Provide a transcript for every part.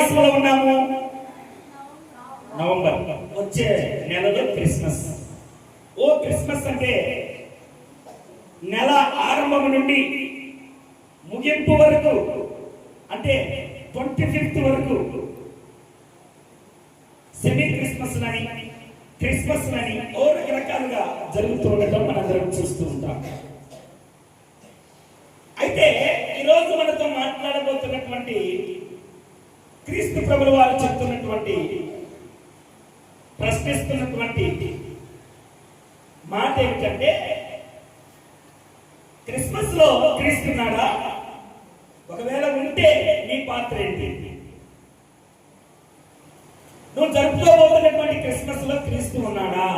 మాసంలో ఉన్నాము? నవంబర్. వచ్చే నెలలో క్రిస్మస్. ఓ క్రిస్మస్ అంటే నెల ఆరంభం నుండి ముగింపు వరకు, అంటే 25th వరకు సెమీ క్రిస్మస్ అని, క్రిస్మస్ అని ఓ రకరకాలుగా జరుగుతూ ఉండటం మనందరం చూస్తూ ఉంటాం. అయితే ఈరోజు మనతో మాట్లాడబోతున్నటువంటి క్రీస్తు ప్రభుల వారు చెప్తున్నటువంటి, ప్రశ్నిస్తున్నటువంటి మాట ఏమిటంటే, క్రిస్మస్ లో క్రీస్తున్నాడా? ఒకవేళ ఉంటే నీ పాత్ర ఏంటి? నువ్వు జరుపుకోబోతున్నటువంటి క్రిస్మస్ లో క్రీస్తు ఉన్నాడా?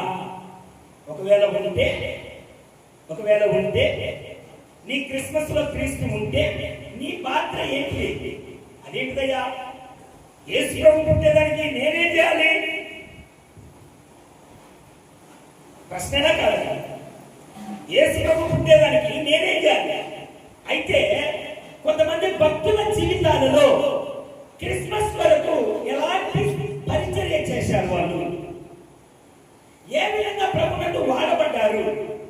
ఒకవేళ ఉంటే నీ క్రిస్మస్ లో క్రీస్తు ఉంటే నీ పాత్ర ఏంటి? అదేంటిదయ్యా? యేసు ప్రభు పుట్టేదానికి నేనేం చేయాలి? ప్రశ్నలా కాదు. యేసు ప్రభు పుట్టేదానికి నేనేం చేయాలి? అయితే కొంతమంది భక్తుల జీవితాలలో క్రిస్మస్ వరకు ఎలాంటి పరిచర్య చేశారు, వాళ్ళు ఏ విధంగా ప్రభువును వాడబడ్డారు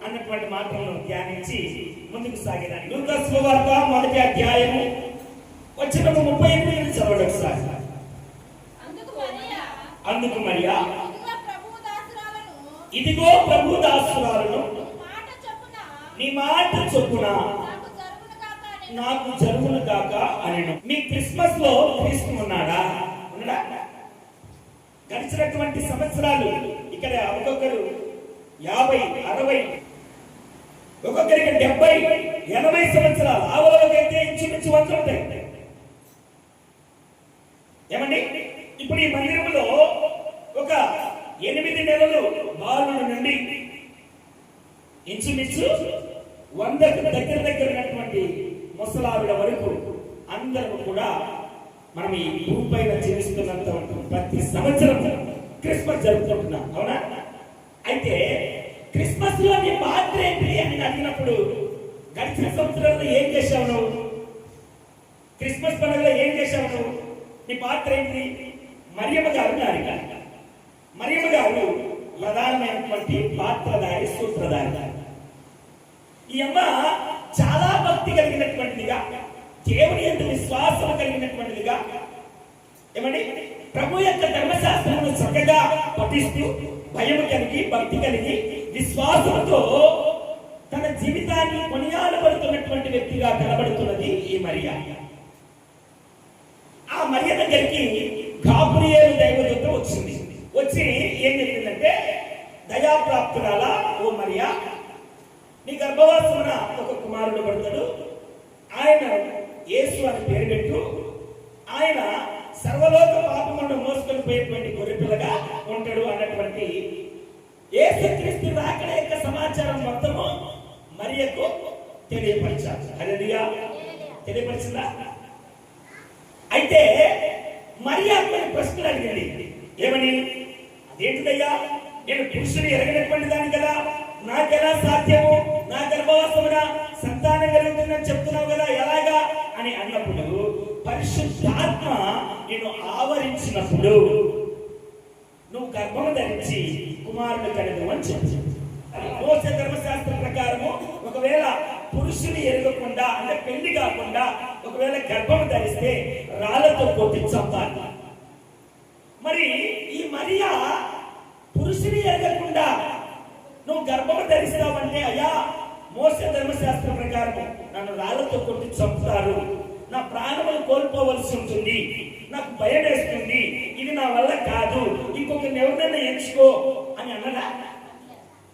అన్నటువంటి మాటలను ధ్యానించి ముందుకు సాగేదాన్ని లూకా సువార్త 1వ అధ్యాయము వచనం 38 చదవండి ఒకసారి. అందుకు మరియా, ఇదిగో ప్రభు దాసురాలను, నీ మాట చొప్పున నాకు జరుగును కాక అనెను. మీ క్రిస్మస్ లో క్రీస్తు ఉన్నాడా? గడిచినటువంటి సంవత్సరాలు ఇక్కడ ఒక్కొక్కరు 50, 60, ఒక్కొక్కరికి 70, 80 సంవత్సరాలు, ఆవులకైతే ఇంచుమించు 100 ఉంటాయి. ఏమండి, ఇప్పుడు ఈ మందిరంలో ఒక 8 నెలలు బాలుల నుండి ఇంచుమించు 100కు దగ్గర ఉన్నటువంటి ముసలావిడ వరకు అందరూ కూడా మనం ఈ భూమి పైన జీవిస్తున్నంత ప్రతి సంవత్సరం క్రిస్మస్ జరుపుకుంటున్నాం, అవునా? అయితే క్రిస్మస్ లో నీ పాత్ర ఏంటి అని అడిగినప్పుడు, గడిచిన సంవత్సరంలో ఏం చేశావు నువ్వు? క్రిస్మస్ పండుగలో ఏం చేశావు నువ్వు? నీ పాత్ర ఏంటి? మరియమ్మ గారు ప్రధానమైనటువంటి పాత్రధారి, సూత్రధారి. ఈ అమ్మ చాలా భక్తి కలిగినటువంటిదిగా, దేవుని యందు విశ్వాసం కలిగినటువంటిదిగా, ఏమండి, ప్రభు యొక్క ధర్మశాస్త్రమును చక్కగా పఠిస్తూ భయం కలిగి, భక్తి కలిగి, విశ్వాసంతో తన జీవితాన్ని కొనియాడబడుతున్నటువంటి వ్యక్తిగా కనబడుతున్నది ఈ మరియ. ఆ మరియ దగ్గరికి గాబ్రియేలు దైవదూత వచ్చి ఏం చెప్పిందంటే, దయాప్రాప్తురాల ఓ మరియ, నీ గర్భవాసమున ఒక కుమారుడు పడతాడు, ఆయన యేసు అని పేరు పెట్టు. ఆయన సర్వలోక పాపములను మోసుకొని పోయేటువంటి గొర్రెపిల్లగా ఉంటాడు అన్నటువంటి యేసుక్రీస్తు రాకడ యొక్క సమాచారం మొత్తము మరియకు తెలియపరిచారు. హల్లెలూయా, తెలియపరిచిందా? అయితే మరియా కొన్ని ప్రశ్నలు అడిగింది. ఏమని? అదేంటిదయ్యా, నేను పురుషుని ఎరగనటువంటి దాన్ని కదా, నాకెలా సాధ్యము? నా గర్భవాసమున సంతానం కలుగుతుందని చెప్తున్నావు కదా, ఎలాగా అని అన్నప్పుడు, పరిశుద్ధాత్మ నేను ఆవరించినప్పుడు నువ్వు గర్భము ధరించి కుమారుడు కలదు అని చెప్పి, మోసే ధర్మశాస్త్రం ప్రకారము ఒకవేళ పురుషుని ఎరగకుండా, అంటే పెళ్లి కాకుండా ఒకవేళ గర్భము ధరిస్తే రాళ్లతో కొట్టి చంపాలి. మరి ఈ మరియా పురుషుని ఎరగకుండా నువ్వు గర్భము ధరిస్తావంటే, అయ్యా మోసే ధర్మశాస్త్రం ప్రకారం నన్ను రాళ్లతో కొట్టి చంపుతారు, నా ప్రాణములు కోల్పోవలసి ఉంటుంది, నాకు భయం వేస్తుంది, ఇది నా వల్ల కాదు, ఇంకొకరిని ఎవరినైనా ఎంచుకో అని అన్నదా?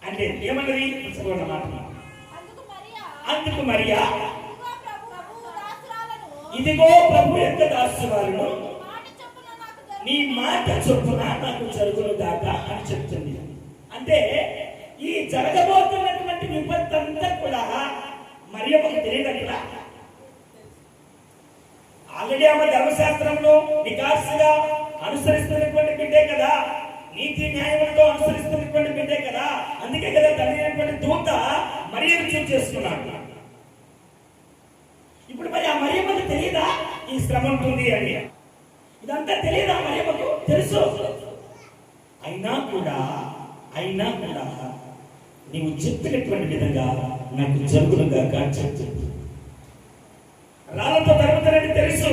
అంటే ఏమన్నది? మాట. అందుకు మరియా, ఇదిగో ప్రభు యొక్క దాసురాలను, నీ మాట చొప్పున నాకు జరుగును గాక అని చెప్తుంది. అంటే ఈ జరగబోతున్నటువంటి విపత్తు అంతా కూడా మరియమ్మకు తెలియదట్లా. ఆల్రెడీ ఆమె ధర్మశాస్త్రంలో నికార్సుగా అనుసరిస్తున్నటువంటి బిడ్డే కదా, నీతి న్యాయములతో అనుసరిస్తున్నటువంటి బిడ్డే కదా, అందుకే కదా తల్లి దూత మరియను చూస్ చేసుకున్నాడు. ఇప్పుడు మరి ఆ మరియమ్మకు తెలియదా ఈ శ్రమ ఉంటుంది అని? ఇదంతా తెలియదా మరియమ్మకు? తెలుసు. అయినా కూడా నీవు చెప్పినటువంటి విధంగా నాకు జరుగునుగాక చెప్తుంది. రాళ్ళతో తరుగుతారని తెలుసు,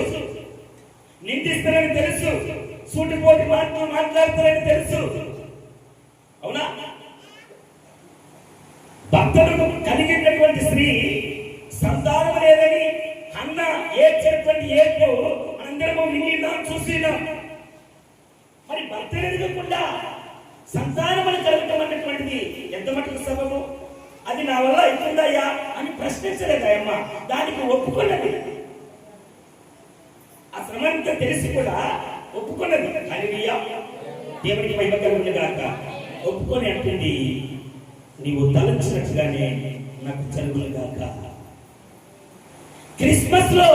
నిందిస్తారని తెలుసు, సూటిపోటి మాటలు మాట్లాడతారని తెలుసు. అవునా? భక్తులకు కలిగినటువంటి స్త్రీ సంతానం లేదని అన్న ఏడ్చేటువంటి ఏడ్పు అందరము విన్నాం, చూసినాం. మరి భర్త ఎదుగకుండా సంతానములు కలగటం అన్నటువంటిది ఎంత మటుకు సబబు? అది నా వల్ల అవుతుందయ్యా అని ప్రశ్నించలేదు అమ్మ. దానికి ఒప్పుకున్నది. ఆ శ్రమంతా తెలిసి కూడా ఒప్పుకున్నది. హల్లెలూయా, దేవునికి మహిమ కలుగును గాక. ఒప్పుకొని అంటుంది, నీవు తలంచినట్టుగానే నాకు జరుగును గాక. క్రిస్మస్ లో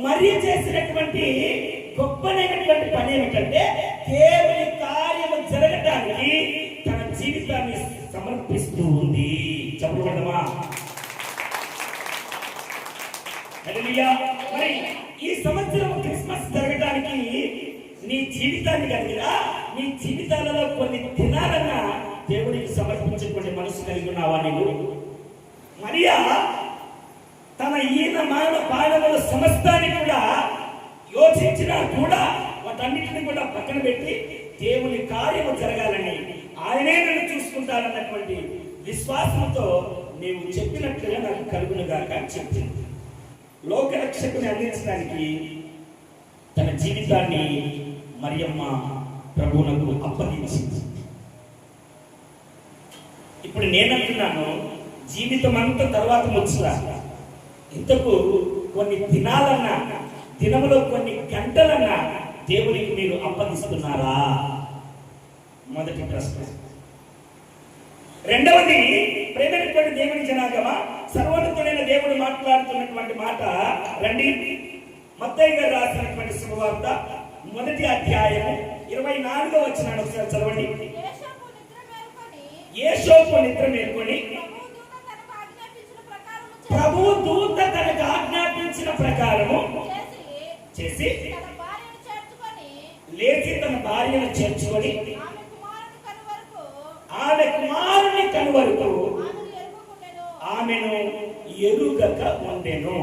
మరి చేసినటువంటి గొప్పనైనటువంటి పని ఏమిటంటే దేవుని కార్యము జరగటానికి తన జీవితాన్ని సమర్పిస్తూ ఉంది. చెప్పబడమా? హల్లెలూయా. మరి ఈ సంవత్సరం క్రిస్మస్ జరగడానికి నీ జీవితాన్ని కలిగినా, నీ జీవితాలలో కొన్ని దినాలన్నా దేవునికి సమర్పించేటువంటి మనసు కలిగి ఉన్నావా నీవు? మరియా తన ఈయన మానవ పాడముల సమస్తాన్ని కూడా యోచించినా కూడా వాటన్నిటిని కూడా పక్కన పెట్టి దేవుని కార్యము జరగాలని, ఆయనే నన్ను చూసుకుంటారన్నటువంటి విశ్వాసంతో నీవు చెప్పినట్లుగా నాకు కలుగునుగాక అని చెప్పింది. లోకరక్షకుని అందించడానికి తన జీవితాన్ని మరియమ్మ ప్రభువునకు అప్పగించింది. ఇప్పుడు నేనంటున్నాను, జీవితం అంతా తర్వాత ముచ్చరా, ఇంతకు కొన్ని దినాలన్నా, దినములో కొన్ని గంటలన్నా దేవునికి మీరు అప్పగిస్తున్నారా? మొదటి ప్రశ్న. రెండవది, ప్రేమైనటువంటి దేవుని జనాంగమా, సర్వోన్నతుడైన దేవుడు మాట్లాడుతున్నటువంటి మాట రండి. మత్తయి గారు రాసినటువంటి శుభవార్త 1వ అధ్యాయము 24వ వచనాన్ని ఒకసారి చదవండి. యేసోపు నిద్ర మేల్కొని ప్రభు దూత తనకు ఆజ్ఞాపించిన ప్రకారము చేసి లేచి తన భార్యను చేర్చుకొని ఆమె కుమారుని కను వరకు ఆమెను ఎరుగక ఉండెను.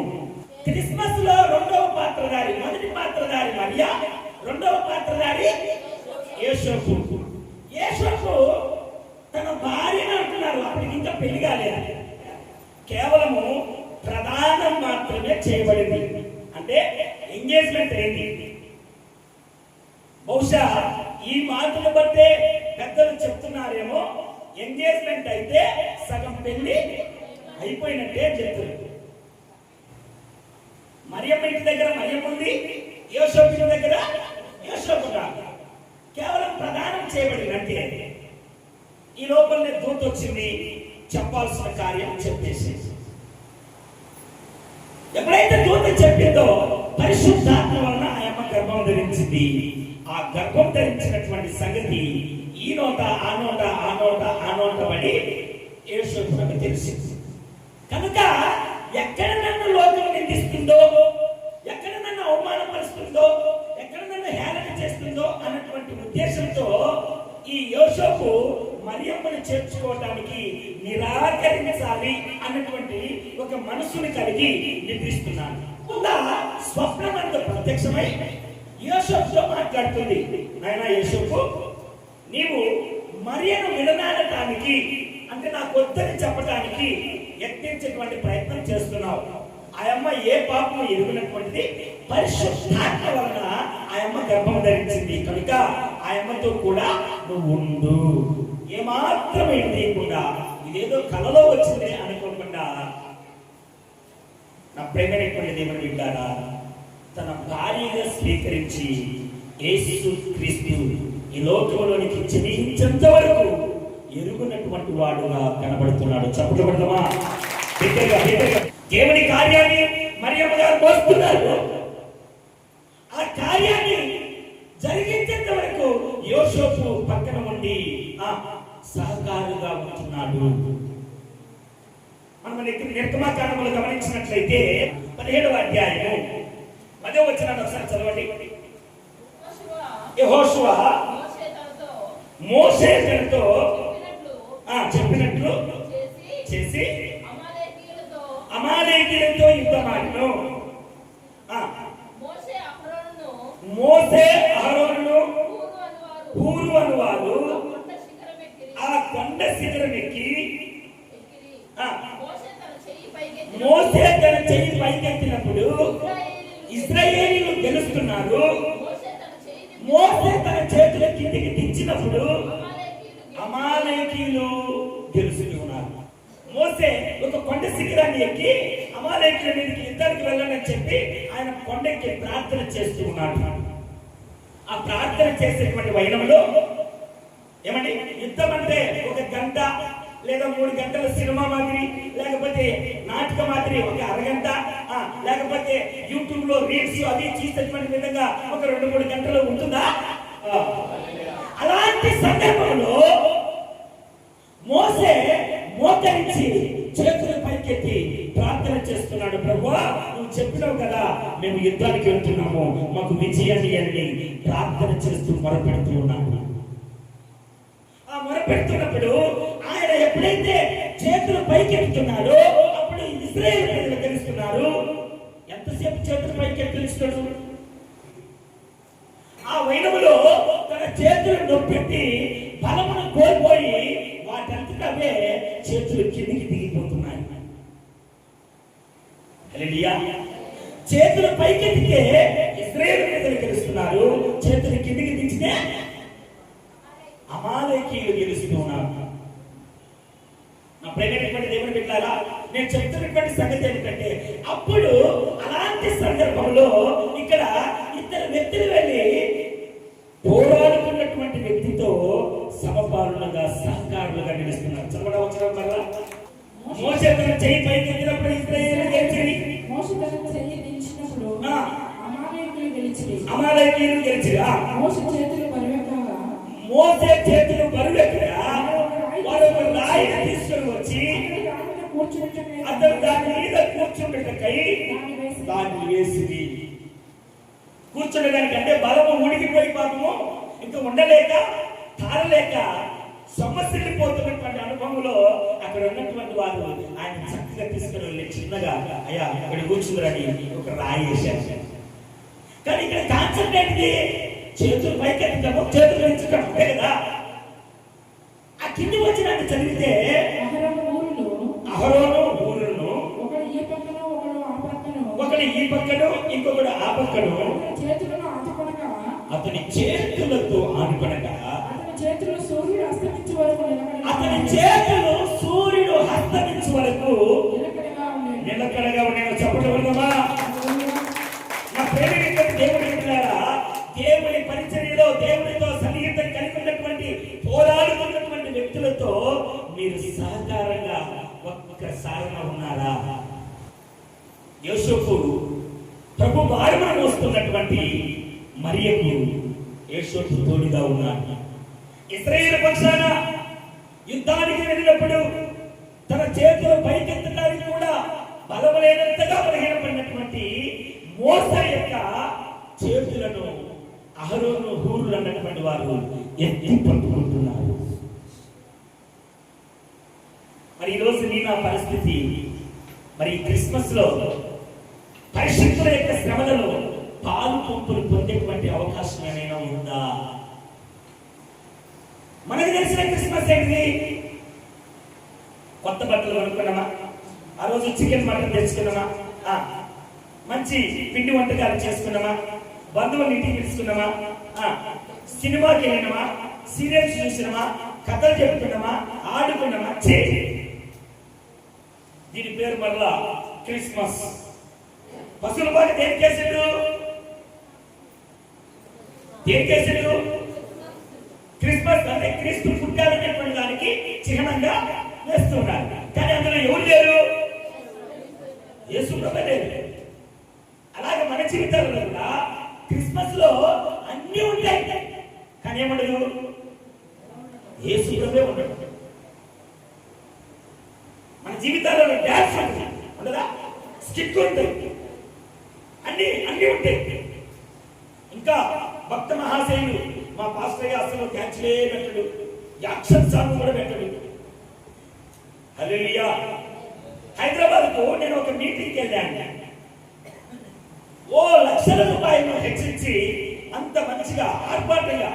క్రిస్మస్ లో రెండవ పాత్రధారి, మొదటి పాత్రధారి మరియా, రెండవ పాత్రధారి యేసోపు. యేసోపు తన భార్యను అంటున్నారు, అప్పటికి ఇంకా పెళ్లి కాలేదు. కేవలము ప్రధానం మాత్రమే చేయబడింది. అంటే ఎంగేజ్మెంట్ అయింది. బహుశా ఈ మాటలు బట్టే పెద్దలు చెప్తున్నారేమో, ఎంగేజ్మెంట్ అయితే సగం పెళ్లి అయిపోయినట్టే చెప్తారు. మరియమ్మ ఇంటి దగ్గర మరియమ్మ ఉంది, యోసేపు ఇంటి దగ్గర యోసేపు కాదు. కేవలం ప్రదానం చేయబడింది అంటే. ఈ లోపలనే దూత వచ్చింది, చెప్పాల్సిన కార్యం చెప్పేసి. ఎప్పుడైతే దూత చెప్పిందో పరిశుద్ధాత్మ వలన ఆయమ్మ గర్భం ధరించింది. ఆ గర్భం ధరించినటువంటి సంగతి ఈ నోట ఆ నోట ఆ నోట ఆ నోట పడి యేసోపునకు తెలిసింది. కనుక ఎక్కడ నన్ను లోకం నిందిస్తుందో, ఎక్కడ నన్ను అవమానపరుస్తుందో, ఎక్కడ నన్ను హేళన చేస్తుందో అన్నటువంటి ఉద్దేశంతో ఈ యోసేపు మరియమ్మను చేర్చుకోవడానికి నిరాకరించాలి అన్నటువంటి ఒక మనసుని కలిగి నిద్రిస్తున్నాను. స్వప్నమంత ప్రత్యక్షమై యోసేపుతో మాట్లాడుతుంది. నాయనా యోసేపు, నీవు మరియను విడనాడటానికి, అంటే నాకు వద్దని చెప్పడానికి యత్నించేటువంటి ప్రయత్నం చేస్తున్నావు. ఆయమ్మ ఏ పాపము ఎరుగునటువంటిది, పరిశుద్ధాత్మ వలన ఆయమ్మ గర్భం ధరించింది. కనుక ఆయమ్మతో కూడా నువ్వు ఉండు. ఏమాత్రం ఏం చేయకుండా, ఇదేదో కలలో వచ్చిందే అనుకోకుండా, నా ప్రేమైనటువంటి దేవుని బిడ్డారా, తన భార్యగా స్వీకరించి యేసు క్రీస్తు ఈ లోకంలోనికి జనించేంత వరకు ఎరుగునటువంటి వాడుగా కనబడుతున్నాడు. చెప్పబడదామా? దేవుని కార్యాన్ని మరియమ్మ గారు మోస్తున్నారు. ఆ కార్యాన్ని జరిగించేంత వరకు యోసేపు పక్కన ఉండి సహకారుగా ఉంటున్నాడు. మనం నిర్గమకాండములు గమనించినట్లయితే 17వ అధ్యాయము 10వ వచనాన్ని ఒకసారి చదవండి. యెహోషువ మోషే తనతో చెప్పినట్లు చేసి అమాలేకీయులతో యుద్ధమాడెను. మోషే అహరోనును హూరు అను వారు ఆ కొండ శిఖరం ఎక్కి మోషే తన చెయ్యి పైకెత్తినప్పుడు ఇశ్రాయేలీయులు గెలుస్తున్నారు. మోషే తన చేతుల కిందికి దించినప్పుడు అమాలేకీయులు గెలుస్తున్నారు. మోషే ఒక కొండ శిఖరాన్ని ఎక్కి అమాలేకీయుల మీదకి యుద్ధానికి వెళ్ళాలని చెప్పి ఆయన కొండకి ప్రార్థన చేస్తూ ఉన్నాడు. ఆ ప్రార్థన చేసేటువంటి వైనంలో ఏమండి, యుద్ధం అంటే ఒక గంట లేదా 3 గంటల సినిమా మాదిరి, లేకపోతే నాటక మాదిరి ఒక అరగంట, లేకపోతే యూట్యూబ్ లో రీల్స్ అవి చూసేటువంటి విధంగా ఒక 2-3 గంటలు ఉంటుందా? అలాంటి సందర్భంలో మోషే మోకరించి చేతుల పైకెత్తి ప్రార్థన చేస్తున్నాడు. ప్రభువా, నువ్వు చెప్పినావు కదా మేము యుద్ధానికి వెళ్తున్నాము, మాకు విజయాన్ని అని ప్రార్థన చేస్తూ మొరపెడుతూ ఉన్నాము. ఆ మొరపెడుతున్నప్పుడు ఆయన ఎప్పుడైతే చేతులు పైకెత్తుతున్నాడో అప్పుడు ఇశ్రాయేలు ప్రజలు తెలుస్తున్నారు. ఎంతసేపు చేతులు పైకెత్తిస్తాడు? ఆ వైనములో తన చేతులు నొప్పెట్టి బలమును కోల్పోయి వాటంతటవే చేతులు కిందికి దిగిపోతున్నాయి. హల్లెలూయా. చేతులు పైకెత్తితే ఇశ్రాయేలు ప్రజలు గెలుస్తున్నారు, చేతులు కిందికి దించితే అమాలేకీయులు గెలుస్తూ ఉన్నారు. నా ప్రేమైనటువంటి దేవుని బిడ్డలారా, నేను చెప్తున్నటువంటి సంగతి ఏమిటంటే, అప్పుడు అలాంటి సందర్భంలో ఇక్కడ ఇద్దరు వ్యక్తులు వెళ్ళి పోరాడుతున్నటువంటి వ్యక్తితో సమపాలులుగా సహకారులుగా నిలుస్తున్నారు. చదవడం వచ్చిన వల్ల మోషే తన చెయ్యి పైకి ఎత్తినప్పుడు ఇశ్రాయేలు గెలిచిరి. అమాలేకీయులు గెలిచిరి. మోషే చేతులు బరువెక్కగా వారు ఒక రాయిని తీసుకొని వచ్చి అతను దాని మీద కూర్చుండటకై దాన్ని వేసి కూర్చుండడానికి, అంటే బలము ఉడికిపోయి పాపము ఇంకా ఉండలేక తారలేక సమస్యపోతున్నటువంటి అనుభవంలో అక్కడ ఉన్నటువంటి వారు ఆయన చక్కగా తీసుకుని వెళ్ళి చిన్నగా, అయ్యా ఇక్కడ కూర్చుందని ఒక రాయి వేశారు. కానీ ఇక్కడ కాన్సెప్ట్ ఏంటి? చేతులు పైకెత్తటము, చేతులు పెంచటం కదా. ఆ కింది వచ్చి నాకు చదివితే అహరోను ఊరును ఒకడు ఈ పక్కను ఇంకొకడు ఆ పక్కను అతని చేతులతో ఆనుకొనగా అతని చేతులు సూర్యుడు అస్తమించే వరకు నిలకడగా నేను చెప్పడం వల్లమా నా ప్రేమ దేవుడి ద్వారా దేవుని పరిచర్యలో దేవునితో సన్నిహితం కలిగి ఉన్నటువంటి పోరాడుతున్నటువంటి వ్యక్తులతో మీరు సహకారంగా ఒక్కసారిగా ఉన్నారా? యోసేపు ప్రభు భారమును మోస్తున్నటువంటి మరియకు యోసేపు తోడుగా ఉన్నాడు. ఇశ్రాయేలు పక్షాన యుద్ధానికి వెళ్ళినప్పుడు తన చేతులు పైకెత్తడానికి కూడా బలము లేనంతగా బలహీనపడినటువంటి మోసే యొక్క చేతులను అహరోను హూరులు అన్నటువంటి వారు ఎత్తి పట్టుకుంటున్నారు. మరి ఈరోజు నీ నా పరిస్థితి, మరి క్రిస్మస్ లో పరిశుద్ధుల యొక్క శ్రమలలో పాలు పంపులు పొందేటువంటి అవకాశం ఏమైనా ఉందా? మనకు తెలిసిన క్రిస్మస్ ఏంటి? కొత్త బట్టలు కొనుక్కున్నామా? ఆ రోజు చికెన్ మటన్ తెచ్చుకున్నామా? మంచి పిండి వంటకాలు చేసుకున్నామా? బంధువులు ఇంటికి పిలుచుకున్నామా? సినిమాకి వెళ్ళినామా? సీరియల్స్ చూసినామా? కథలు చెప్పుకున్నామా? ఆడుకున్నామా? దీని పేరు మరలా క్రిస్మస్. పశువుల పాటు దేనికేసాడు? క్రిస్మస్ అంటే క్రీస్తు పుట్టాలనేటువంటి దానికి చిహ్నంగా వేస్తున్నారు. కానీ అందులో ఎవరు లేరు? యేసు ప్రభు లేరు. అలాగే మన జీవితాల్లో కూడా క్రిస్మస్ లో అన్ని ఉంటాయి, కానీ ఏముండదు? యేసు ప్రభు ఉండదు. మన జీవితాల్లో డాన్స్ ఉండదా? స్కిట్ ఉంటాయి, అన్ని ఉంటాయి. ఇంకా భక్త మహాశయులు మా పాస్టర్ అసలు క్యాచ్లే పెట్టడు, యాక్షన్ సాంగ్ కూడా పెట్టడు. హల్లెలూయా. హైదరాబాద్ కు నేను ఒక మీటింగ్కి వెళ్ళాను. ఓ లక్షల రూపాయలు హెచ్చించి అంత మంచిగా ఆర్భాటంగా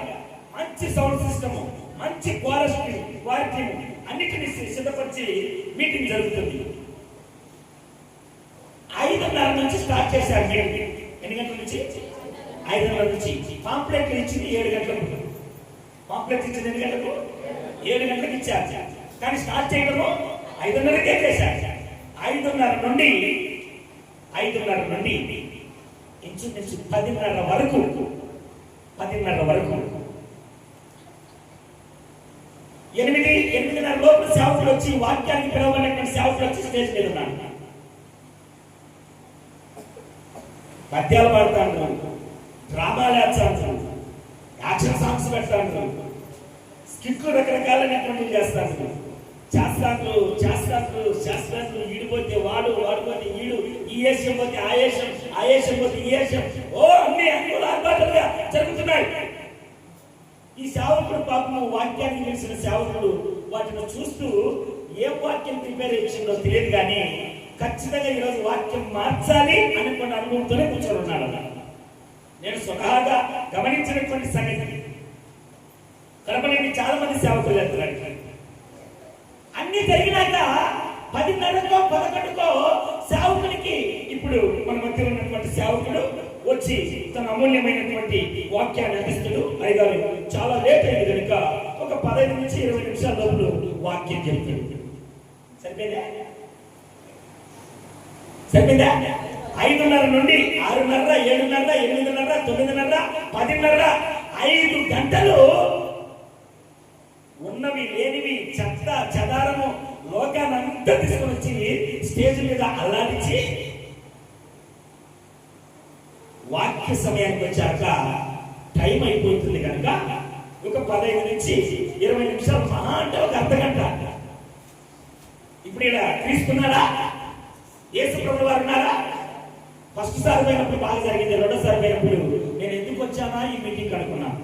మంచి సౌండ్ సిస్టమ్, మంచి క్వాలిటీ అన్నిటిని సిద్ధపరిచి మీటింగ్ జరుగుతుంది. 5:30 నుంచి స్టార్ట్ చేశారు మీటింగ్. ఎన్ని గంటల నుంచి? 5:30 నుంచి. పాంప్లెట్లు ఇచ్చింది 7 గంటలకు. పాంప్లెట్ ఇచ్చింది ఎన్ని గంటలకు? 7 గంటలకు ఇచ్చారు. కానీ స్టార్ట్ చేయడము 5:30కే చేశారు. 5:30 నుండి ఇంచుమించు 10:30 వరకు 8:30 లోపల సేవకులు వచ్చి, వాక్యానికి పిలవబడినటువంటి సేవకులు వచ్చి స్టేజ్ మీద ఉన్నారు. పద్యాలు పాడుతాను, డ్రామాలు వేస్తాను, యాక్షన్ సాంగ్స్ పెడతాను, స్కిట్లు రకరకాలైనటువంటి చేస్తాను. శాస్త్రాలు ఈడిపోతే వాడు, వాడిపోతే ఈడు, ఈ ఏషం పోతే ఆ ఏషం పోతే ఈ ఏషం, అన్ని ఆర్భాటంగా జరుగుతున్నాయి. ఈ సేవకుడు పాపము వాక్యాన్ని తెలిసిన సేవకుడు వాటిని చూస్తూ ఏం వాక్యం ప్రిపేర్ చేసిందో తెలియదు, కానీ ఖచ్చితంగా ఈరోజు వాక్యం మార్చాలి అనుకున్న అనుభవంతోనే కూర్చొని ఉన్నాడు. నేను స్వతహాగా గమనించినటువంటి సంగతి. కడపలేని చాలా మంది సేవకులు వెళ్తున్నారు. అన్ని జరిగినాక 10:30కో 11కో సేవకునికి, ఇప్పుడు మన మధ్య ఉన్నటువంటి సేవకుడు వచ్చి తన అమూల్యమైనటువంటి వాక్యాన్ని అందిస్తాడు. ఐదారు చాలా లేట్ అయింది కనుక ఒక 15 నుంచి 20 నిమిషాల లోపల వాక్యం చెప్తాడు. సరిపోయిందా? 5:30 నుండి 6:30, 7:30, 8:30, 9:30, 10:30, 5 గంటలు ఉన్నవి లేనివి చెత్త చెదారము లోకానంతా తీసుకొని వచ్చి స్టేజ్ మీద అల్లాడించి, వాక్య సమయానికి వచ్చాక టైం అయిపోతుంది కనుక ఒక 15 నుంచి 20 నిమిషాలు, మహా అంటే ఒక అర్ధగంట. ఇప్పుడు ఇలా తీసుకున్నారా? యేసు ప్రభువు వారు ఉన్నారా? ఫస్ట్ సారి పోయినప్పుడు బాగా జరిగింది. రెండోసారి పోయినప్పుడు నేను ఎందుకు వచ్చానా ఈ మీటింగ్ అనుకున్నాను.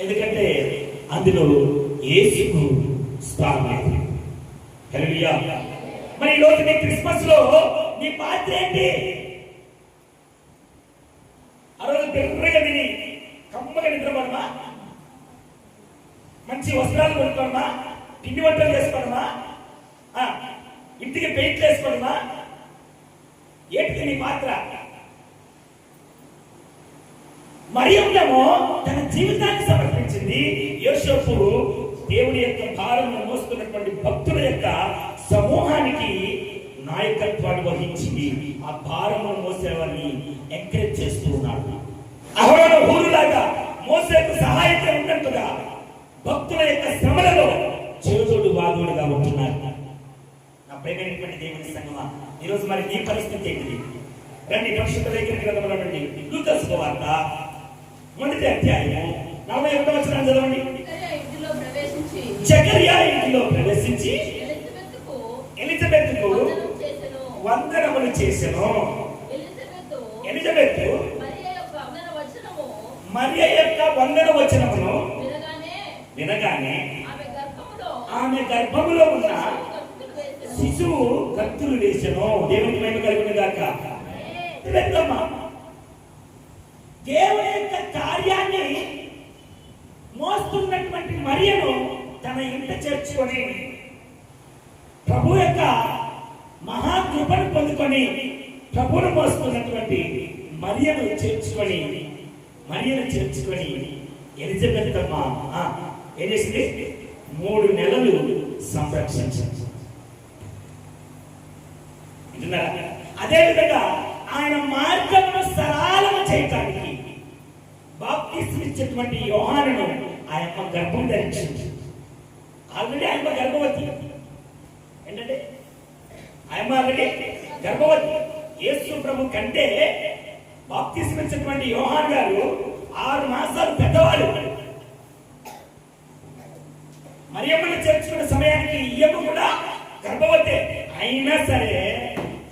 ఎందుకంటే అందులో యేసుకు స్థానం. హల్లెలూయా. మరి ఈ రోజు నీ క్రిస్మస్ లో నీ పాత్ర ఏంటి? ఆ రోజు పెద్దగా తిని కమ్మగా నిద్రపడమా, మంచి వస్త్రాలు కొనుక్కోడమా, పిండి వంటలు చేసుకోవడమా, ఇంటికి పెయింట్లు వేసుకోవడమా, ఏంటిది నీ పాత్ర? మరియమ్మ తన జీవితాన్ని సమర్పించింది. యోసేపు దేవుని యొక్క భారమును మోస్తున్నటువంటి భక్తుల యొక్క సమూహానికి నాయకత్వాన్ని వహించింది. ఆ భారమును మోసేవారిని ఎంకరేజ్ చేస్తూ ఉన్నాడు. అహరోను హూరులాగా మోసేకు సహాయంగా ఉన్నట్టుగా భక్తుల యొక్క శ్రమలలో చేదోడు వాదోడుగా ఉంటున్నారు. నా ప్రియమైనటువంటి దేవుని సంగమా, ఈరోజు మరి నీ పరిస్థితి ఏంటిది? రండి పరిశుద్ధ లేఖన గ్రంథంలో నుండి లూకా సువార్త 1వ అధ్యాయం 41వ వచనం చదవండి. జకరియా ఇంటిలో ప్రవేశించి ఎలిజబెత్తుకు వందనములు చేసెను. ఎలిజబెత్ మరియ యొక్క వందన వచనమును వినగానే ఆమె గర్భములో ఉన్న శిశువు గంతులు వేసెను. దేవునికి మహిమ కలుగును గాక. దేవుని యొక్క కార్యాన్ని మోస్తున్నటువంటి మరియను తన ఇంట చేర్చుకొని ప్రభు యొక్క మహాకృపను పొందుకొని ప్రభువును మోస్తున్నటువంటి మరియను చేర్చుకొని ఎలిజబెత్ అమ్మ ఏం చేసింది? 3 నెలలు సంరక్షించింది. అదే విధంగా ఆయన మార్గమును సరళము చేయటానికి బాప్తిస్మం ఇచ్చేటువంటి యోహానును ఆయన గర్భం ధరించింది. ఆల్రెడీ ఆయన గర్భవతి. ఏంటంటే ఆయన ఆల్రెడీ గర్భవతి. యేసు ప్రభు కంటే బాప్తిస్మం ఇచ్చినటువంటి యోహాను గారు 6 మాసాలు పెద్దవాడు. మరియమ్మను చేర్చుకున్న సమయానికి ఈయమ్మ కూడా గర్భవతి. అయినా సరే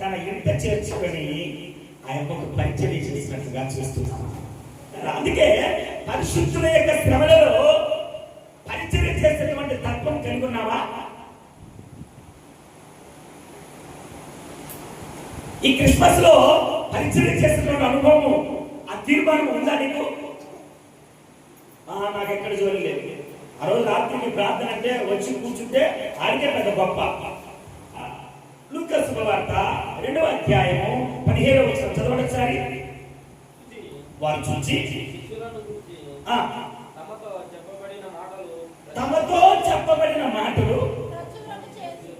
తన ఇంట చేర్చుకొని ఆ యొక్క పరిచయం చేసినట్లుగా చూస్తున్నాం. అందుకే పరిశుద్ధుల యొక్క శ్రమలలో పరిచర్య చేసేటువంటి తత్వం కలిగి ఉన్నావా? ఈ క్రిస్మస్ లో పరిచర్య చేసేటువంటి అనుభవం, ఆ తీర్మానం ఉందా నీకు? నాకు ఎక్కడ జోలి లేదు. ఆ రోజు రాత్రికి ప్రార్థన అంటే వచ్చి కూర్చుంటే ఆడికే పెద్ద గొప్ప. లూకా శుభవార్త 2వ అధ్యాయము 17వ వచనం చదవండి ఒకసారి. వారు చూచి తమతో చెప్పబడిన మాటలు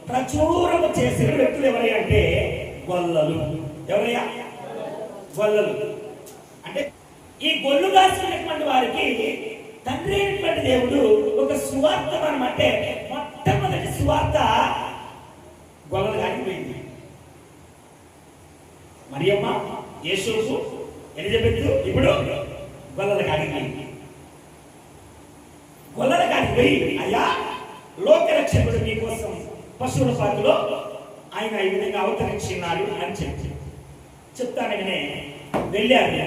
ప్రచురము చేసిన వ్యక్తులు ఎవరయ్యా అంటే గొల్లలు. ఎవరయ్యా? గొల్లలు. అంటే ఈ గొల్లు కాసుకున్నటువంటి వారికి తండ్రి అయినటువంటి దేవుడు ఒక సువార్త అంటే మొట్టమొదటి సువార్త గొల్లలు కానిపోయింది. మరియమ్మ, యేసూసు, ఎలిజబెత్ ఇప్పుడు గొల్లలు కానిపోయింది. గొల్లలు కానిపోయి, అయ్యా లోకరక్షకుడు మీకోసం పశువుల పాకలో ఆయన ఈ విధంగా అవతరించినాడు అని చెప్తానని వెళ్ళారు,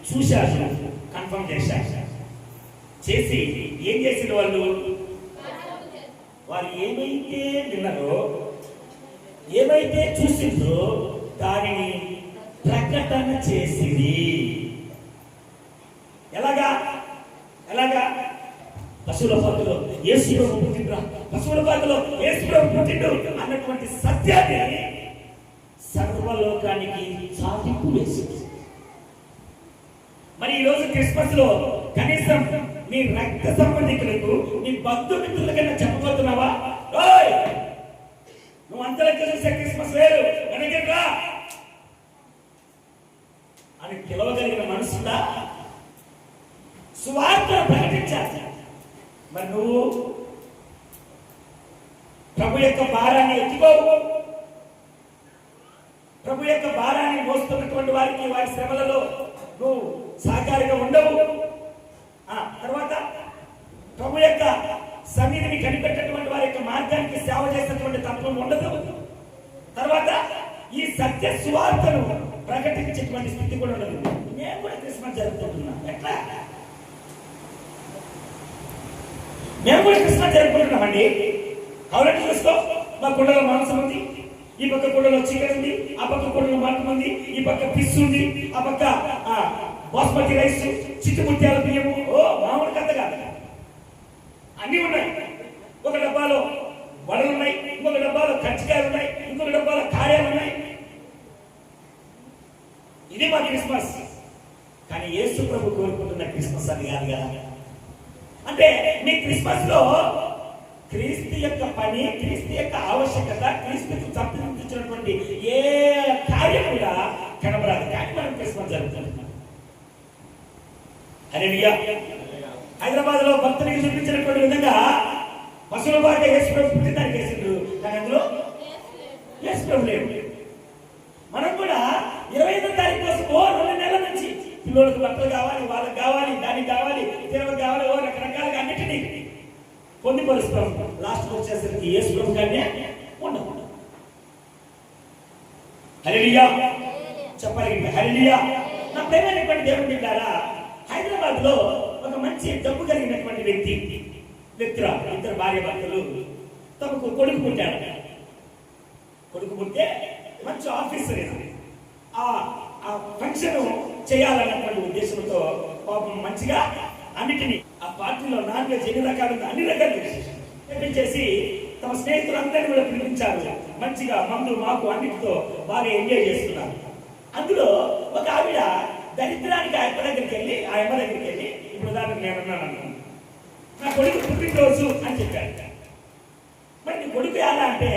చూశారు, కన్ఫర్మ్ చేశారు. చేసి ఏం చేసిన వాళ్ళు ఏమైతే విన్నారో, ఏమైతే చూసిందో దానిని ప్రకటన చేసింది. ఎలాగా? పశువుల పాకలో యేసు ప్రభు పుట్టిండ్రా, పశువుల పాకలో యేసు ప్రభు పుట్టిండు అన్నటువంటి సత్యాన్ని సర్వలోకానికి చాటింపు వేసింది. మరి ఈ రోజు క్రిస్మస్ లో కనీసం నీ రక్త సంబంధికులకు, నీ బంధుమిత్రులకైనా చెప్పబోతున్నావా? నువ్వు అంతలెక్క చూసే క్రిస్మస్ వేరు, వెనకరా అని పిలవగలిగిన మనసుందా? సువార్తను ప్రకటించాలి. మరి నువ్వు ప్రభు యొక్క భారాన్ని ఎత్తుకోవు. ప్రభు యొక్క భారాన్ని మోస్తున్నటువంటి వారికి వారి శ్రమలలో నువ్వు సహకారిగా ఉండవు. తర్వాత ప్రభు యొక్క సన్నిధిని కనిపెట్టేటువంటి వారి యొక్క మార్గానికి సేవ చేసేటువంటి తత్వం ఉండదు. తర్వాత ఈ సత్య సువార్తను ప్రకటించేటువంటి స్థితి కూడా ఉండదు. నేను కూడా క్రిస్మస్ జరుపుకుంటున్నా. ఎట్లా? మేము కూడా క్రిస్మస్ జరుపుకుంటున్నామండి. కావాలంటే చూసుకో, మా కుండలో మాంసం ఉంది, ఈ పక్క కుండలో చికెన్ ఉంది, ఆ పక్క కుండలో మటన్ ఉంది, ఈ పక్క ఫిష్ ఉంది, ఆ పక్క బాస్మతి రైస్, చిట్టు ముత్యాల బియ్యము. మామూలు కథ కాదు, అన్ని ఉన్నాయి. ఒక డబ్బాలో వడలు ఉన్నాయి, ఇంకొక డబ్బాలో కజ్జికాయలు ఉన్నాయి, ఇంకొక డబ్బాలో కాయాలు ఉన్నాయి. ఇది మా క్రిస్మస్. కానీ యేసు ప్రభు కోరుకుంటున్న క్రిస్మస్ అది కాదు కదా. అంటే మీ క్రిస్మస్ లో క్రీస్తు యొక్క పని, క్రీస్తు యొక్క ఆవశ్యకత, క్రీస్తుకు సంబంధించినటువంటి ఏ కార్యం కూడా కనబరాదు. కానీ మనం క్రిస్మస్ జరుగుతుంది. హల్లెలూయా. హైదరాబాద్ లో భక్తునికి చూపించినటువంటి విధంగా పశువుల పాక యేసు ప్రభు పుట్టినదానికి వేసిండ్రు, కానీ అందులో యేసు ప్రభు లేవు. మనం కూడా 25వ తారీఖు కోసం 2 నెలల నుంచి పిల్లలకు బట్టలు కావాలి, వాళ్ళకి కావాలి, దానికి కావాలి, తినకు కావాలి, రకరకాలుగా అన్నిటినీ పొందిపరుస్తాం. లాస్ట్ వచ్చేసరికి యేసు ప్రభు గానే ఉండదు. హల్లెలూయా చెప్పాలి. హల్లెలూయా. నా ప్రేమైనటువంటి దేవుని బిడ్డలారా, హైదరాబాద్ లో ఒక మంచి డబ్బు కలిగినటువంటి వ్యక్తులు, ఇద్దరు భార్య భర్తలు, తమకు కొడుకు పుట్టాడు. కొడుకు పుట్టే మంచి ఆఫీసర్. ఆ ఫంక్షన్ చేయాలన్నటువంటి ఉద్దేశంతో పాపం మంచిగా అన్నిటినీ ఆ పార్టీలో నాన్ వెజ్ ఎన్ని రకాలు అన్ని రకాలు తెప్పించేసి తమ స్నేహితులందరినీ కూడా పిలిపించారు. మంచిగా మందు మాకు అన్నిటితో బాగా ఎంజాయ్ చేస్తున్నారు. అందులో ఒక ఆవిడ దరిద్రానికి ఆ అమ్మ దగ్గరికి వెళ్ళి ఇప్పుడు దానికి నేనున్నాను అనుకున్నాను, నా కొడుకు పుట్టినరోజు అని చెప్పాడు. మరి నీ కొడుకు ఎలా అంటే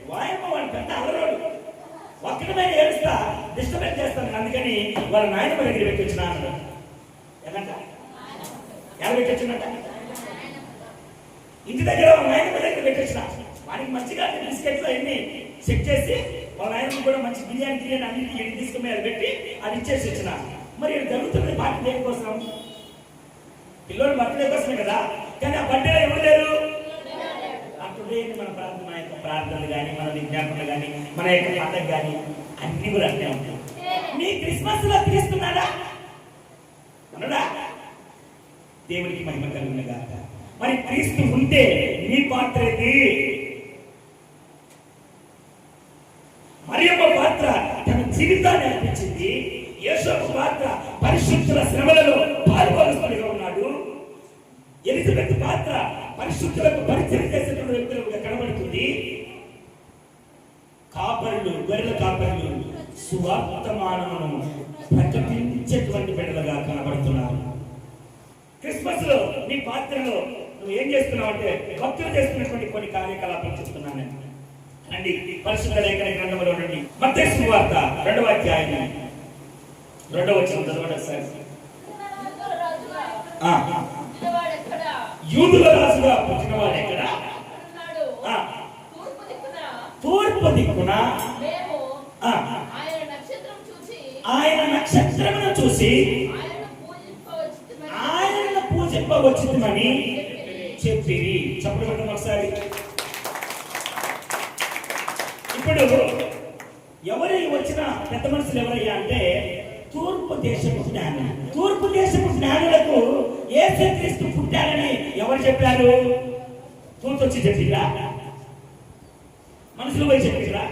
వాయమ్మ వాడు పెద్ద అల్లరోడు, ఒక్కడమైన ఏడుస్తా డిస్టర్బెన్స్ చేస్తాను, అందుకని వాళ్ళ నాయనమ్మ దగ్గర పెట్టి వచ్చిన అన్నాడు. ఎలా పెట్టి వచ్చిందంట? ఇంటి దగ్గర వాళ్ళ నాయనమ్మ దగ్గర పెట్టి వచ్చిన. వానికి మంచిగా బిస్కెట్లు అవన్నీ చెక్ చేసి వాళ్ళ నాయనమ్మ కూడా మంచి బిర్యానీ అన్నింటికి ఎన్ని తీసుకుని అది పెట్టి అది ఇచ్చేసి వచ్చిన. మరి జరుగుతుంది పార్టీ దేనికోసం? పిల్లలు బర్త్డే కోసమే కదా. కానీ ఆ బర్త్డేలో ఎవరు లేరు. అప్పుడే మన యొక్క ప్రార్థనలు కానీ, మన విజ్ఞాపనలు కానీ, మన యొక్క పండుగ కానీ అన్ని కూడా అట్లే ఉంటాయి. నీ క్రిస్మస్ లో తీస్తున్నాడా? అన్నాడా? దేవునికి మహిమ కలుగును గాక. మరి క్రీస్తు ఉంటే నీ పాత్ర ఏంటి? మరియమ్మ పాత్ర తన జీవితాన్ని అర్పించింది. యేసపు పాత్ర పరిశుద్ధుల శ్రమలలో పాల్గొనగా ఉన్నాడు. ఎలిజబెత్ పాత్ర పరిశుద్ధులకు పరిచయం చేసేటువంటి వ్యక్తులుగా కనబడుతుంది. కాపరులు, గొర్రెల కాపరులు సువార్తమానమును ప్రకటించేటువంటి బిడ్డలుగా కనబడుతున్నారు. క్రిస్మస్ లో నీ పాత్రలో నువ్వు ఏం చేస్తున్నావు అంటే భక్తులు చేస్తున్నటువంటి కొన్ని కార్యకలాపాలు చెప్తున్నాను. అండి పరిశుద్ధ లేఖన గ్రంథంలో నుండి మత్తయి సువార్త 2వ అధ్యాయం 2వ వచనం చదవండి సార్. యూదుల రాజుగా పుట్టినవాడు ఎక్కడ? తూర్పు దిక్కున. ఆయన నక్షత్రమును చూసి ఆయనను పూజింపవచ్చుమని చెప్పిరి. చెప్పడం ఒకసారి. ఇప్పుడు ఎవరు వచ్చిన పెద్ద మనుషులు ఎవరయ్యా అంటే తూర్పు దేశపు జ్ఞానం. తూర్పు దేశపు జ్ఞానులకు యేసుక్రీస్తు పుట్టాడని ఎవరు చెప్పారు? తూర్పు వచ్చి చెప్పిరా? మనుషులు పోయి చెప్పిరా?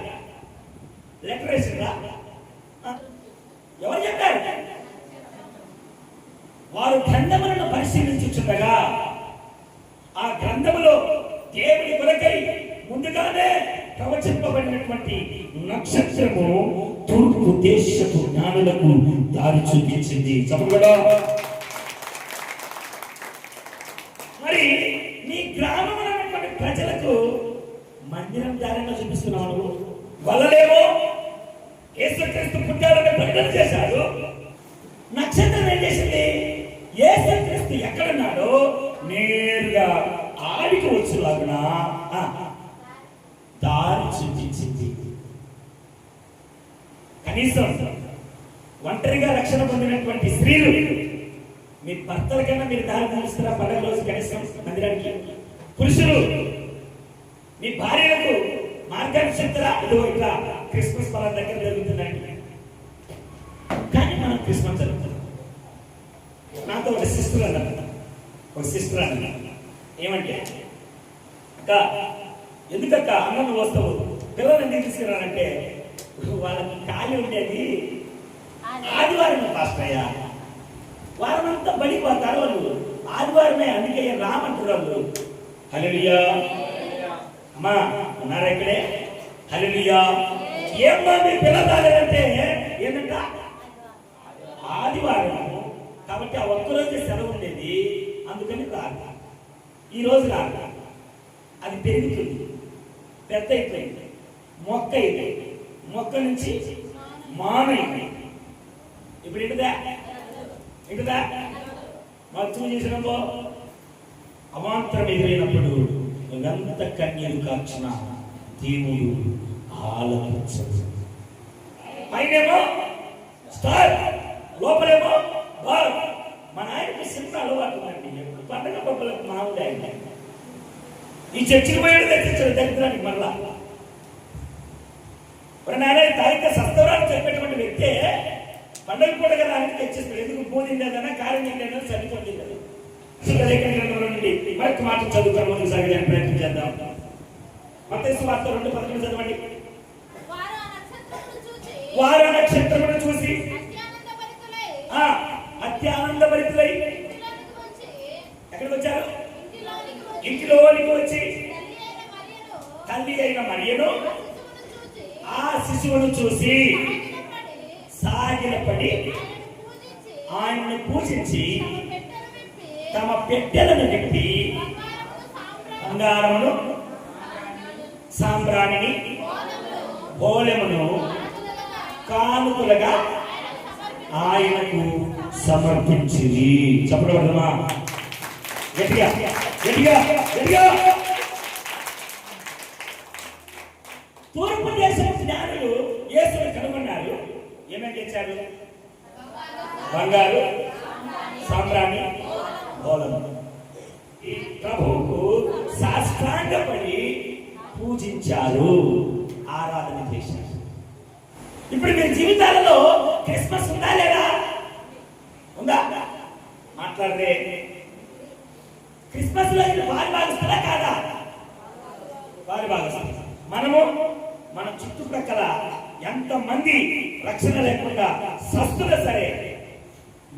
లెటర్ వేసిరా? ఎవరు చెప్పారు? వారు గ్రంథములను పరిశీలించుచుండగా ఆ గ్రంథములో దేవుని కొరకై ముందుగానే ప్రవచింపబడినటువంటి నక్షత్రము తూర్పు దేశపు జ్ఞానులకు దారి చూపించింది. చెప్పగలరా? మరి నీ గ్రామంలో ఉన్నటువంటి ప్రజలకు మందిరం దారిలో చూపిస్తున్నావు. వాళ్ళేమో యేసుక్రీస్తు పుట్టాడని ప్రకటన చేశారు. నక్షత్రం ఏం చేసింది? యేసుక్రీస్తు ఎక్కడున్నాడో నేరుగా ఆడికి వచ్చేలాగునా దారి చూపించింది. కనీసం ఒంటరిగా రక్షణ పొందినటువంటి స్త్రీలు మీ భర్తల కన్నా మీరు దారి చూపిస్తారా పండుగ రోజు కనీసం మందిరానికి? పురుషులు మీ భార్యలకు మార్గాన్ని చెప్తారా? ఇదిగో ఇట్లా క్రిస్మస్ పండుగ దగ్గర జరుగుతుందండి. కానీ మనం క్రిస్మస్ జరుగుతుంది. నాతో ఒక సిస్టర్ అన్న ఏమంటే అక్క ఎందుకక్క అన్నం వస్తావు పిల్లలు ఎందుకు తీసుకురానంటే వాళ్ళకి ఖాళీ ఉండేది ఆదివారం పాస్టర్ అయ్యా, వారం అంతా బడిపోతారు వాళ్ళు, ఆదివారమే అందుకే రామంటారు వాళ్ళు. హల్లెలూయా అమ్మా ఉన్నారా ఇక్కడే? హల్లెలూయా. ఏమ్మా మీ పిల్లలు రాలేదంటే ఏంటంట ఆదివారం కాబట్టి ఆ ఒక్కరోజు సెలవు ఉండేది, అందుకని రాదు. ఈ రోజు రాదు. అది పెరుగుతుంది, పెద్ద అయిపోయింది, మొక్క అయిపోయింది, మొక్క నుంచి మానైంది. ఇప్పుడు ఇంటిదా మత్తు చేసినప్పుడు అవాంతరం ఎదురైనప్పుడు ఎంత కన్నీరు కాచిన దేవుడు ఆలోచించదు. పైనేమో స్టార్, లోపలేమో బాల్. మన ఆయనకు చిన్న అలవాటు ఉందండి. ఎప్పుడు పండుగ పబ్బులకు మామూలు ఆయన ఈ చర్చికి పోయాడు తెచ్చాడు దరిద్రానికి. మళ్ళా నాయన తారీఖ సస్తవరాలు చెప్పేటువంటి వ్యక్తే పండుగ కూడా కదా ఆయన తెచ్చిస్తాడు. ఎందుకు పోదిందేదన్నా కార్యం ఏంటన్నా చనిపోయింది కదా. నుండి మరొక మాట చదువుతాను, ముందుకు సాగడానికి ప్రయత్నం చేద్దాం. మత్తయి సువార్త 2:11 చదవండి. వారు నక్షత్రమును చూసి అత్యానందభరితులై ఎక్కడికి వచ్చారు? ఇంటిలోనికి వచ్చి తల్లి అయిన మరియను ఆ శిశువును చూసి సాగిలపడి ఆయనను పూజించి తమ పెట్టెలను విప్పి బంగారమును సాంబ్రాణిని బోలెమును కానుకలుగా ఆయనకు సమర్పించింది. చెప్పడమా గట్టిగా గట్టిగా గట్టిగా. తూర్పు దేశం జ్ఞానులు యేసును కనుగొన్నారు. ఏమేమి తెచ్చారు? బంగారు, సాంబ్రాణి, బోలము. ఈ ప్రభువుకు సాష్టాంగపడి పూజించారు, ఆరాధన చేశారు. ఇప్పుడు మీ జీవితాలలో క్రిస్మస్ ఉందా లేదా? ఉందా? మాట్లాడరే. క్రిస్మస్ లో వారి భాగస్తులా కాదా? వారి భాగస్తులు. మనము మన చుట్టుప్రక్కల ఎంతమంది రక్షణ లేకుండా సస్తున్నా సరే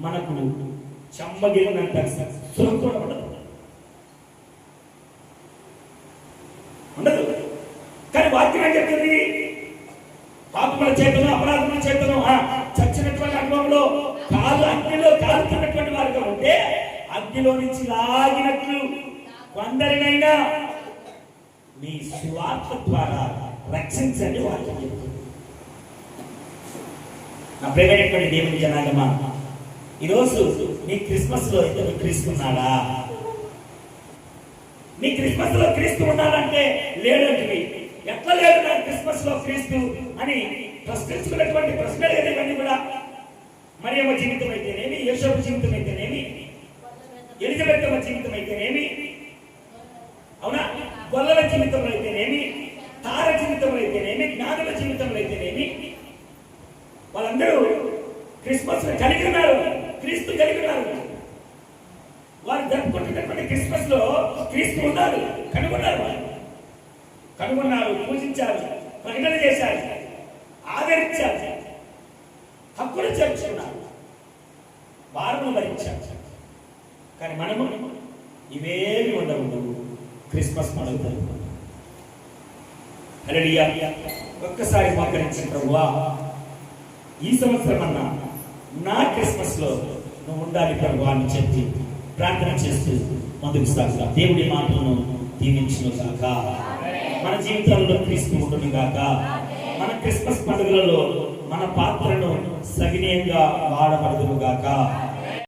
మనకు చెమ్మగిలినంత సుఖం కూడా ఉండదు. కానీ వాక్యం ఏం చెప్తుంది? పాపముల చేతను అపరాధముల చేతను చచ్చినటువంటి అనుభవంలో అగ్నిలో కాలుతున్నటువంటి వారిగా ఉంటే అగ్నిలో నుంచి లాగినట్లు కొందరినైనా మీ సువార్త ద్వారా రక్షించండి వాక్యం చెప్తుంది. నా ప్రియమైనటువంటి దేవుని జనాంగమా, ఈరోజు నీ క్రిస్మస్ లో ఇతను క్రీస్తున్నాడా? నీ క్రిస్మస్ లో క్రీస్తు ఉన్నాడంటే లేడంటే ఎట్లా లేదు నా క్రిస్మస్ లో క్రీస్తు అని ప్రశ్నించుకున్నటువంటి ప్రశ్నలు ఇవన్నీ కూడా. మరియమ్మ జీవితం అయితేనేమి, యేసోపు జీవితం అయితేనేమి, ఎలిజబెత్తమ్మ జీవితం అయితేనేమి, అవునా, గొల్లల జీవితంలో అయితేనేమి, తార జీవితంలో అయితేనేమి, జ్ఞానుల జీవితంలో అయితేనేమి, వాళ్ళందరూ క్రిస్మస్ కలిగి ఉన్నారు, క్రీస్తు కలిగి ఉన్నారు. వారు జరుపుకుంటున్నటువంటి క్రిస్మస్ లో క్రీస్తు ఉన్నారు, కనుగొన్నారు, పూజించారు, ప్రకటన చేశారు, ఆదరించారు, హక్కులు చేర్చుకున్నారు, వారును భరించారు. కానీ మనము ఇవేమి ఉండవు, క్రిస్మస్ పండుగ. హల్లెలూయా. ఒక్కసారి మోకరించి ప్రభువా, ఈ సంవత్సరం అన్నా నా క్రిస్మస్ లో నువ్వు ఉండాలి ప్రభువా అని చెప్పి ప్రార్థన చేస్తూ ముందుకు సాగుతా. దేవుడి మాటలను దీవించును గాక. మన జీవితాల్లో క్రీస్తు ఉండును గాక. మన క్రిస్మస్ పండుగలలో మన పాత్రను సవినయంగా వాడబడును గాక.